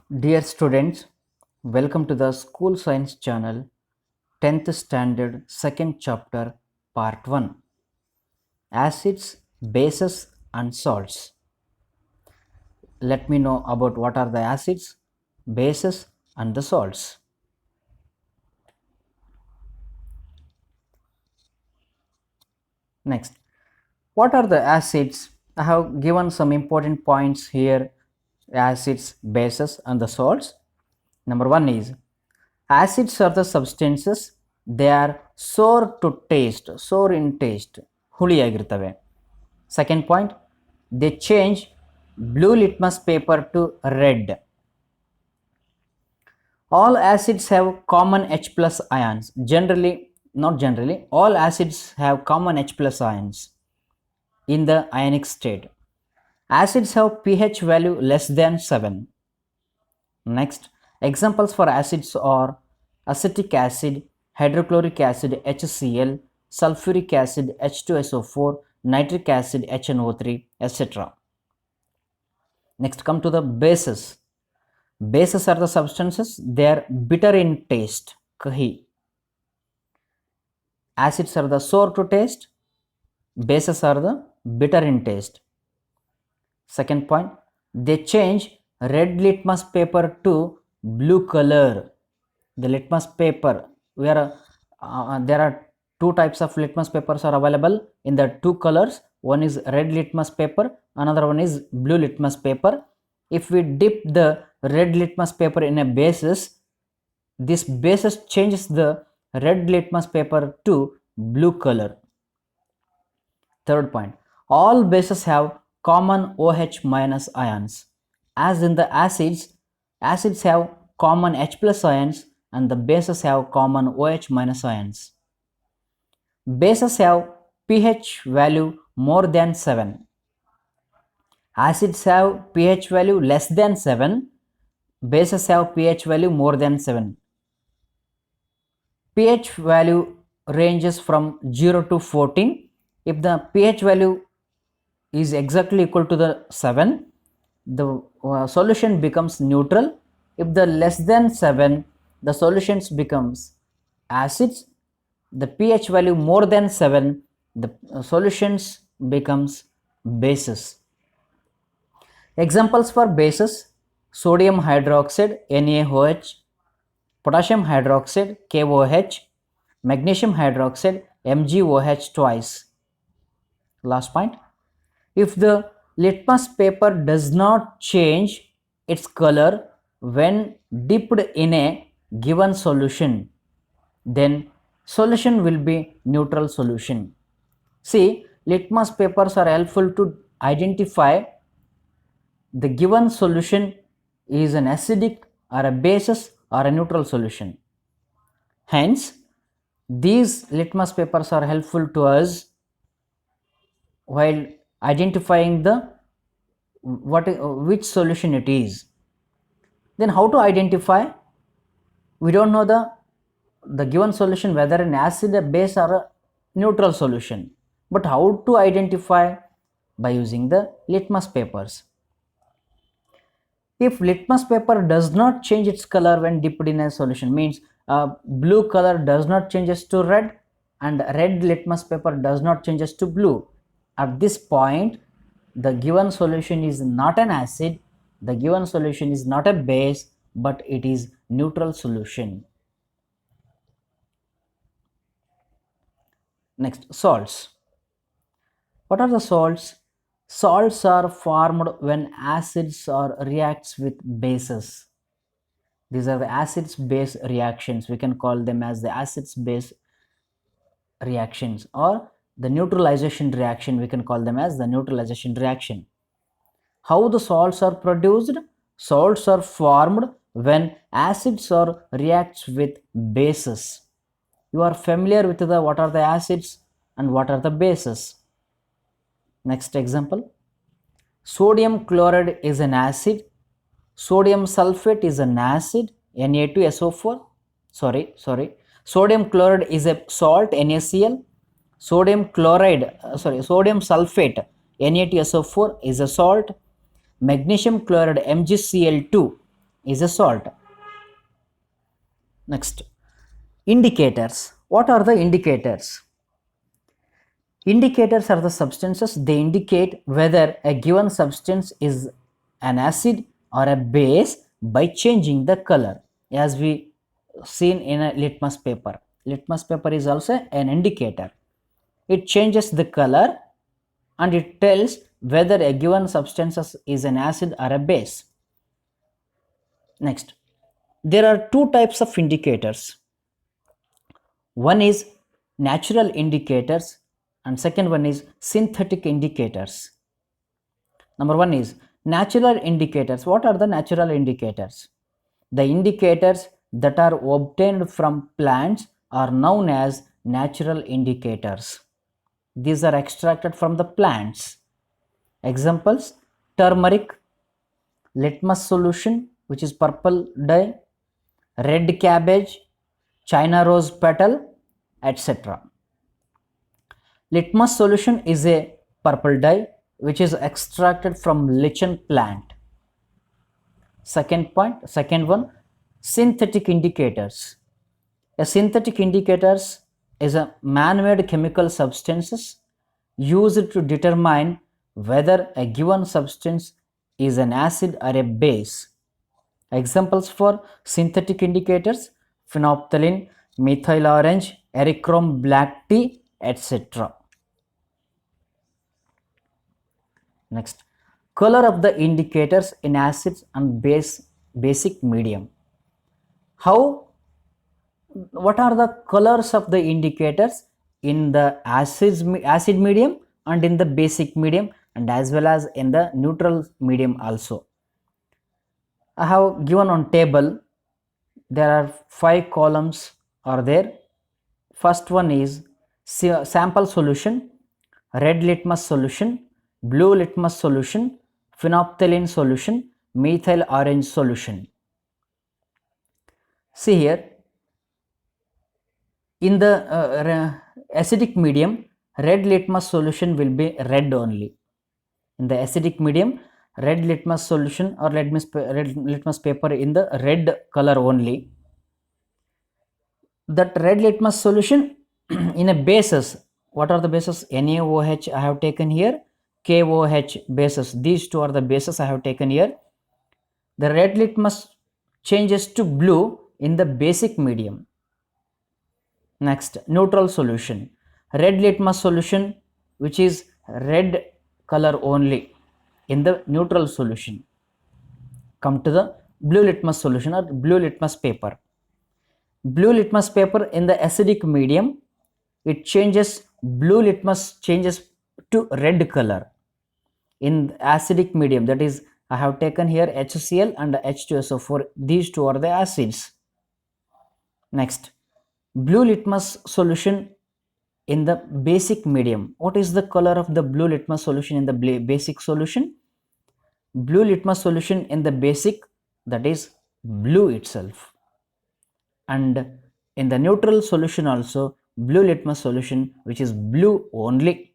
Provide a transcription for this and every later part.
Dear students, welcome to the School Science channel, 10th Standard, 2nd chapter, Part 1 Acids, Bases and Salts. Let me know about what are the acids, bases and the salts. Next, what are the acids? I have given some important points here, acids, bases and the salts. Number 1 is acids are the substances, they are sour to taste, sour in taste, ಹುಳಿಯಾಗಿರ್ತವೆ. Second point, they change blue litmus paper to red. All acids have common H plus ions. Not generally, all acids have common H plus ions in the ionic state. Acids have pH value less than 7. Next, examples for acids are acetic acid, hydrochloric acid HCl, sulfuric acid H2SO4, nitric acid HNO3, etc. Next, come to the bases. Bases are the substances, they are bitter in taste, kahi. Acids are the sour to taste, bases are the bitter in taste. Second point, they change red litmus paper to blue color. The litmus paper, there are two types of litmus papers are available in the two colors. One is red litmus paper, another one is blue litmus paper. If we dip the red litmus paper in a basis, this basis changes the red litmus paper to blue color. Third point, all bases have common OH minus ions. As in the acids have common H plus ions and the bases have common OH minus ions. Bases have pH value more than 7. Acids have pH value less than 7. Bases have pH value more than 7. pH value ranges from 0 to 14. If the pH value is exactly equal to the 7, the solution becomes neutral. If the less than 7, the solutions becomes acids. The pH value more than 7, the solutions becomes bases. Examples for bases: sodium hydroxide NaOH, potassium hydroxide KOH, magnesium hydroxide MgOH twice. Last point, if the litmus paper does not change its color when dipped in a given solution, then solution will be neutral solution. See, litmus papers are helpful to identify the given solution is an acidic or a basis or a neutral solution. Hence, these litmus papers are helpful to us while identifying the which solution it is. Then how to identify? We don't know the given solution whether an acid, a base or a neutral solution, but how to identify? By using the litmus papers. If litmus paper does not change its color when dipped in a solution, means blue color does not changes to red and red litmus paper does not changes to blue, at this point the given solution is not an acid, the given solution is not a base, but it is neutral solution. Next, salts. What are the salts? Salts are formed when acids or reacts with bases. These are the acids base reactions. We can call them as the acids base reactions, or the neutralization reaction. We can call them as the neutralization reaction. How the salts are produced? Salts are formed when acids or reacts with bases. You are familiar with the what are the acids and what are the bases. Next example, sodium chloride is an acid, sodium sulfate is an acid, Na2SO4. Sodium chloride is a salt, NaCl. Sodium sulfate, Na2SO4 is a salt. Magnesium chloride, MgCl2, is a salt. Next, indicators. What are the indicators? Indicators are the substances, they indicate whether a given substance is an acid or a base by changing the color, as we seen in a litmus paper. Litmus paper is also an indicator. It changes the color and it tells whether a given substance is an acid or a base. Next, there are two types of indicators. One is natural indicators and second one is synthetic indicators. Number one is natural indicators. What are the natural indicators? The indicators that are obtained from plants are known as natural indicators. These are extracted from the plants. Examples: turmeric, litmus solution, which is purple dye, red cabbage, China rose petal, etc. Litmus solution is a purple dye which is extracted from lichen plant. Second one, synthetic indicators. A synthetic indicators is a man-made chemical substances used to determine whether a given substance is an acid or a base. Examples for synthetic indicators: phenolphthalein, methyl orange, erichrome black tea, etc. Next, color of the indicators in acids and basic medium. What are the colors of the indicators in the acid medium and in the basic medium, and as well as in the neutral medium also? I have given on table. There are 5 columns are there. First one is sample solution, red litmus solution, blue litmus solution, phenolphthalein solution, methyl orange solution. See here, in the acidic medium, red litmus solution will be red only. In the acidic medium, red litmus solution or red litmus paper in the red color only. That red litmus solution in a bases, what are the bases? NaOH I have taken here, KOH bases. These two are the bases I have taken here. The red litmus changes to blue in the basic medium. Next, neutral solution. Red litmus solution which is red color only in the neutral solution. Come to the blue litmus solution or blue litmus paper. Blue litmus paper in the acidic medium, it changes, blue litmus changes to red color in acidic medium, that is I have taken here HCl and H2SO4. These two are the acids. Next, blue litmus solution in the basic medium. What is the color of the blue litmus solution in the basic solution? Blue litmus solution in the basic, that is blue itself. And in the neutral solution also, blue litmus solution which is blue only.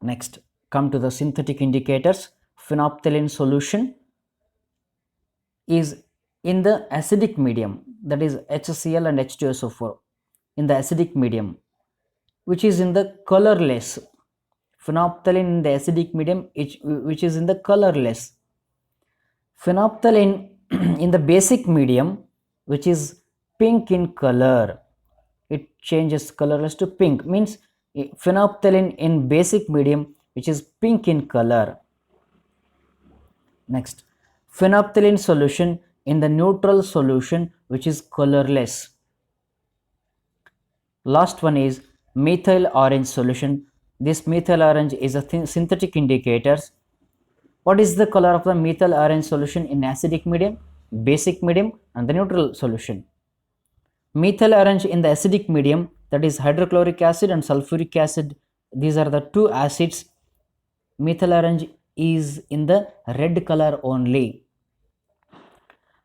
Next, come to the synthetic indicators. Phenolphthalein solution is in the acidic medium, that is HCl and H2SO4 in the acidic medium, which is in the colorless. Phenolphthalein in the acidic medium which is in the colorless. Phenolphthalein in the basic medium which is pink in color. It changes colorless to pink, means phenolphthalein in basic medium which is pink in color. Next, phenolphthalein solution in the neutral solution which is colorless. Last one is methyl orange solution. This methyl orange is a synthetic indicators. What is the color of the methyl orange solution in acidic medium, basic medium and the neutral solution? Methyl orange in the acidic medium, that is hydrochloric acid and sulfuric acid. These are the two acids. Methyl orange is in the red color only.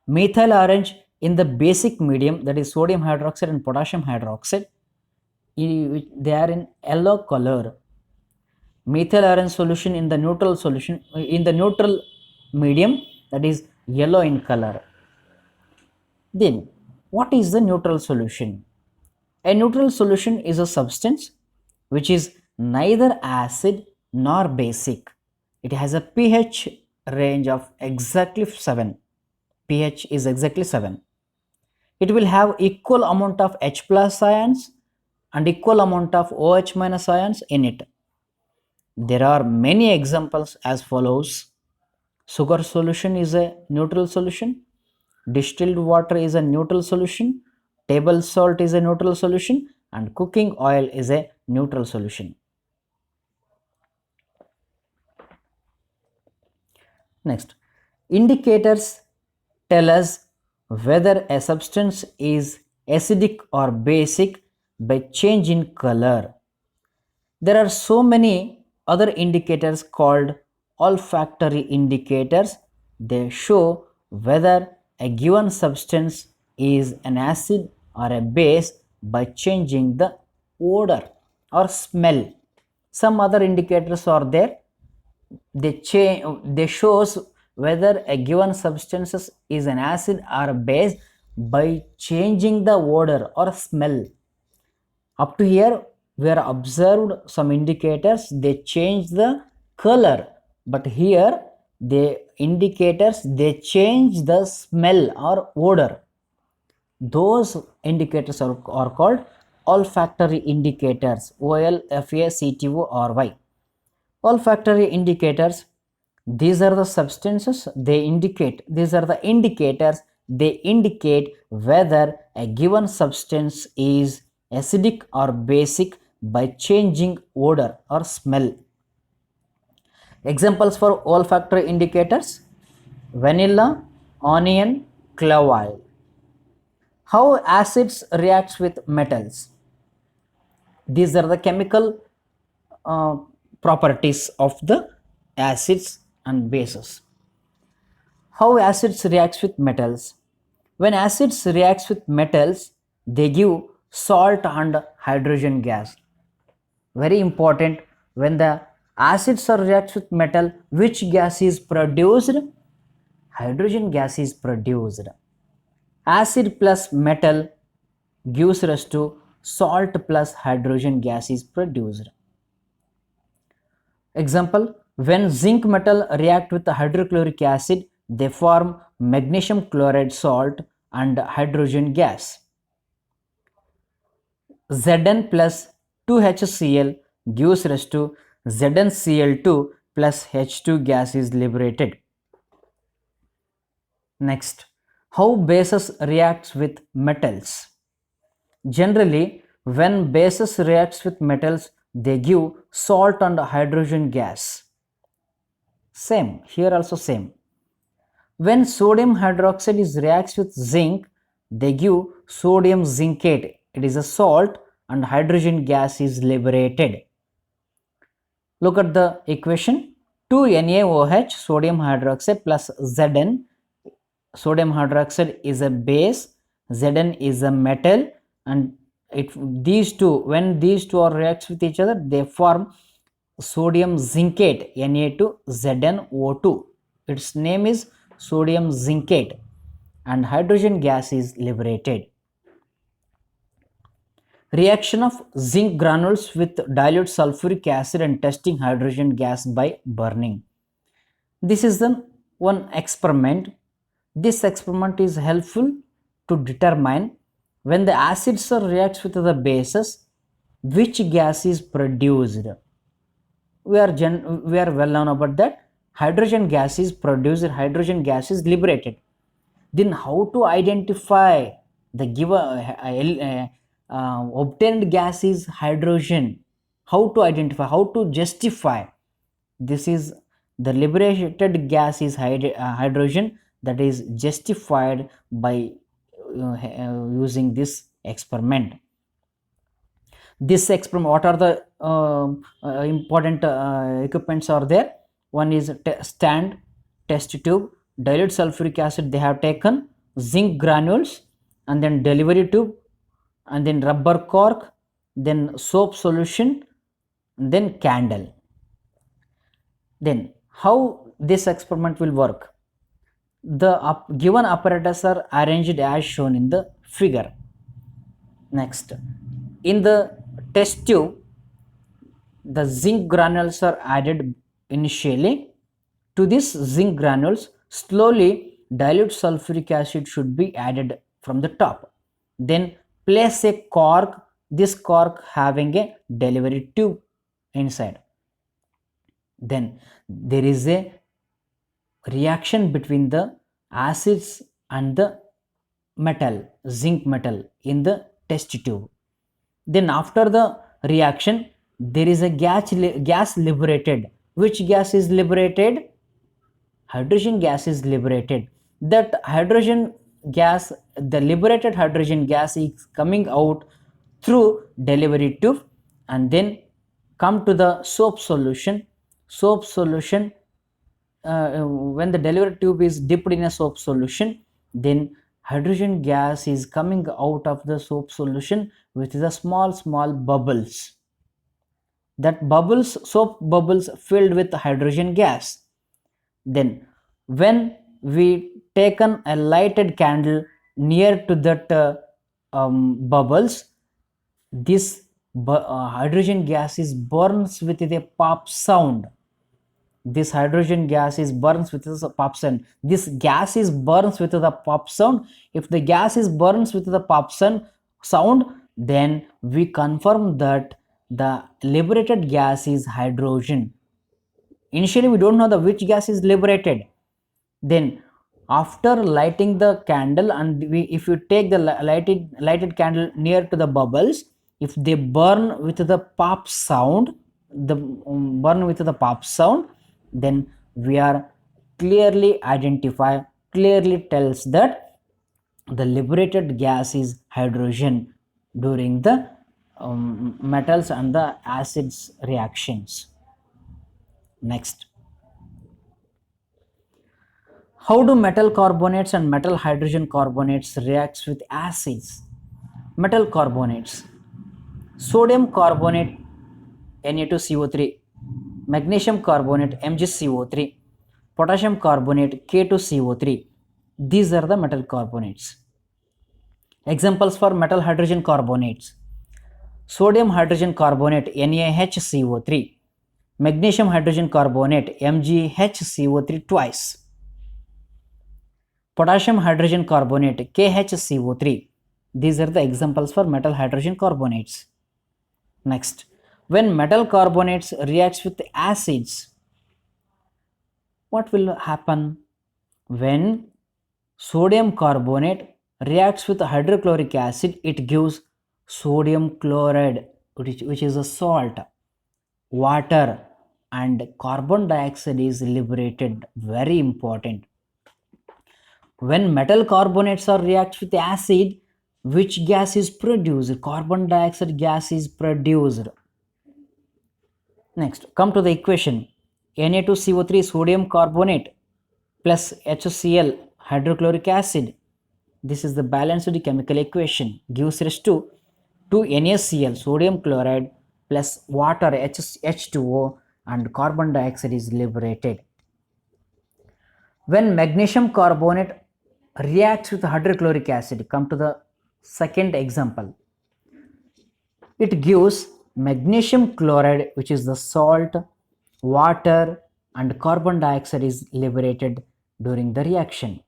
Methyl orange in the basic medium, that is sodium hydroxide and potassium hydroxide, they are in yellow color. Methyl orange solution in the neutral solution, in the neutral medium, that is yellow in color. Then what is the neutral solution? A neutral solution is a substance which is neither acid nor basic. It has a pH range of exactly 7. pH is exactly 7. It will have equal amount of H plus ions and equal amount of OH minus ions in it. There are many examples as follows. Sugar solution is a neutral solution. Distilled water is a neutral solution. Table salt is a neutral solution, and cooking oil is a neutral solution. Next, indicators tell us whether a substance is acidic or basic by change in color. There are so many other indicators called olfactory indicators. They show whether a given substance is an acid or a base by changing the odor or smell. Some other indicators are there. They shows whether a given substance is an acid or a base by changing the odor or smell. Up to here we are observed some indicators, they change the color, but here the indicators they change the smell or odor. Those indicators are called olfactory indicators. OLFACTORY. Olfactory indicators, these are the substances they indicate, these are the indicators they indicate whether a given substance is acidic or basic by changing odor or smell. Examples for olfactory indicators: vanilla, onion, clove oil. How acids reacts with metals? These are the chemical uh, properties of the acids and bases. How acids reacts with metals? When acids reacts with metals, they give salt and hydrogen gas. Very important, when the acids are reacts with metal, which gas is produced? Hydrogen gas is produced. Acid plus metal gives rise to salt plus hydrogen gas is produced. Example, when zinc metal react with the hydrochloric acid, they form magnesium chloride salt and hydrogen gas. Zn plus 2HCl gives rise to ZnCl2 plus H2 gas is liberated. Next, how bases reacts with metals? Generally, when bases reacts with metals, they give salt and hydrogen gas. Same, here also same. When sodium hydroxide is reacts with zinc, they give sodium zincate. It is a salt and hydrogen gas is liberated. Look at the equation: 2NaOH sodium hydroxide plus Zn. Sodium hydroxide is a base, Zn is a metal, and these two, when these two are reacts with each other, they form sodium zincate, Na2ZnO2. Its name is sodium zincate, and hydrogen gas is liberated. Reaction of zinc granules with dilute sulfuric acid and testing hydrogen gas by burning. This is the one experiment. This experiment is helpful to determine when the acids reacts with the bases, which gas is produced. We are well known about that. Hydrogen gas is produced, hydrogen gas is liberated. Then how to identify the given obtained gas is hydrogen? How to identify, how to justify? This is the liberated gas is hydrogen, that is justified by using this experiment. This experiment, what are the important equipments are there? One is stand, test tube, dilute sulfuric acid they have taken, zinc granules, and then delivery tube, and then rubber cork, then soap solution, and then candle. Then how this experiment will work? The given apparatus are arranged as shown in the figure. Next, in the test tube, the zinc granules are added initially. To this zinc granules, slowly dilute sulfuric acid should be added from the top. Then place a cork, this cork having a delivery tube inside. Then there is a reaction between the acids and the metal, zinc metal in the test tube. Then after the reaction, there is a gas liberated. Which gas is liberated? Hydrogen gas is liberated. That hydrogen gas, the liberated hydrogen gas is coming out through delivery tube and then come to the soap solution. Soap solution, when the delivery tube is dipped in a soap solution, then hydrogen gas is coming out of the soap solution with the small bubbles. That bubbles, soap bubbles filled with hydrogen gas. Then when we taken a lighted candle near to that bubbles, this hydrogen gas is burns with a pop sound. This hydrogen gas is burns with a pop sound. This gas is burns with the pop sound. If the gas is burns with the pop sound, then we confirm that the liberated gas is hydrogen. Initially we don't know the which gas is liberated. Then after lighting the candle, and if you take the lighted candle near to the bubbles, if they burn with the pop sound, then we are clearly tells that the liberated gas is hydrogen during the metals and the acids reactions. Next, how do metal carbonates and metal hydrogen carbonates reacts with acids? Metal carbonates: sodium carbonate Na2CO3, magnesium carbonate MgCO3, potassium carbonate K2CO3. These are the metal carbonates. Examples for metal hydrogen carbonates: sodium hydrogen carbonate NaHCO3, magnesium hydrogen carbonate MgHCO3 twice, potassium hydrogen carbonate KHCO3. These are the examples for metal hydrogen carbonates. Next, when metal carbonates reacts with acids, what will happen? When sodium carbonate reacts with hydrochloric acid, it gives sodium chloride, which is a salt. Water and carbon dioxide is liberated. Very important. When metal carbonates are react with acid, which gas is produced? Carbon dioxide gas is produced. Next, come to the equation. Na2CO3 sodium carbonate plus HCl hydrochloric acid. This is the balanced chemical equation. Gives rise to 2NaCl sodium chloride plus water H2O and carbon dioxide is liberated. When magnesium carbonate reacts with hydrochloric acid, come to the second example. It gives magnesium chloride, which is the salt, water and carbon dioxide is liberated during the reaction.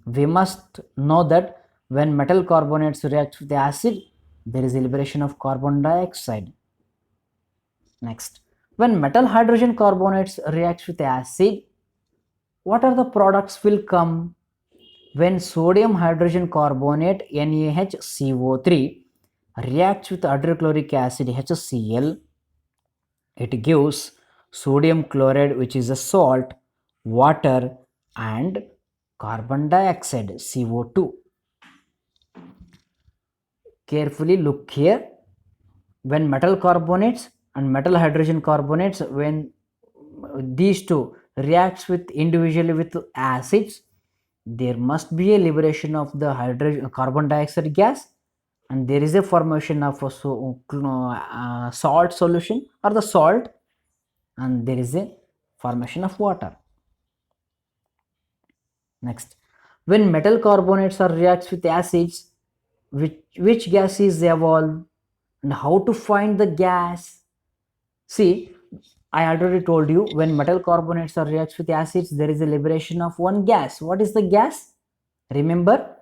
We must know that when metal carbonates react with acid, there is a liberation of carbon dioxide. Next, when metal hydrogen carbonates react with acid, what are the products will come? When sodium hydrogen carbonate NaHCO3 reacts with hydrochloric acid HCl, it gives sodium chloride, which is a salt, water and carbon dioxide CO2. Carefully look here. When metal carbonates and metal hydrogen carbonates, when these two reacts with individually with acids, there must be a liberation of the hydrogen carbon dioxide gas and there is a formation of a salt solution or the salt, and there is a formation of water. Next, when metal carbonates are reacts with acids, which gas is evolved and how to find the gas? See, I already told you when metal carbonates are reacts with acids, there is a liberation of one gas. What is the gas? Remember,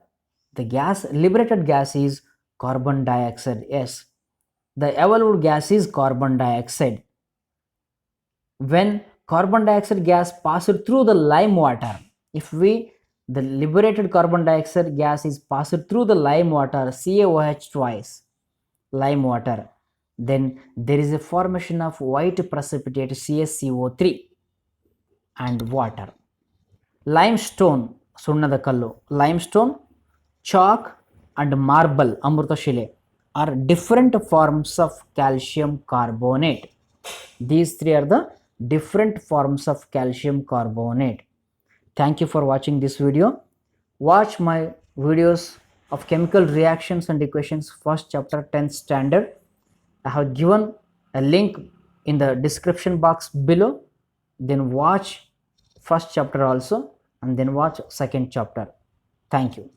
the gas, liberated gas is carbon dioxide. Yes, the evolved gas is carbon dioxide. When carbon dioxide gas passed through the lime water, if we the liberated carbon dioxide gas is passed through the lime water, CaOH twice, lime water, then there is a formation of white precipitate CaCO3 and water. Limestone, sunnada kallu, limestone, chalk and marble, amrutashile, are different forms of calcium carbonate. These three are the different forms of calcium carbonate. Thank you for watching this video. Watch my videos of chemical reactions and equations, first chapter, 10th standard. I have given a link in the description box below. Then watch first chapter also, and then watch second chapter. Thank you.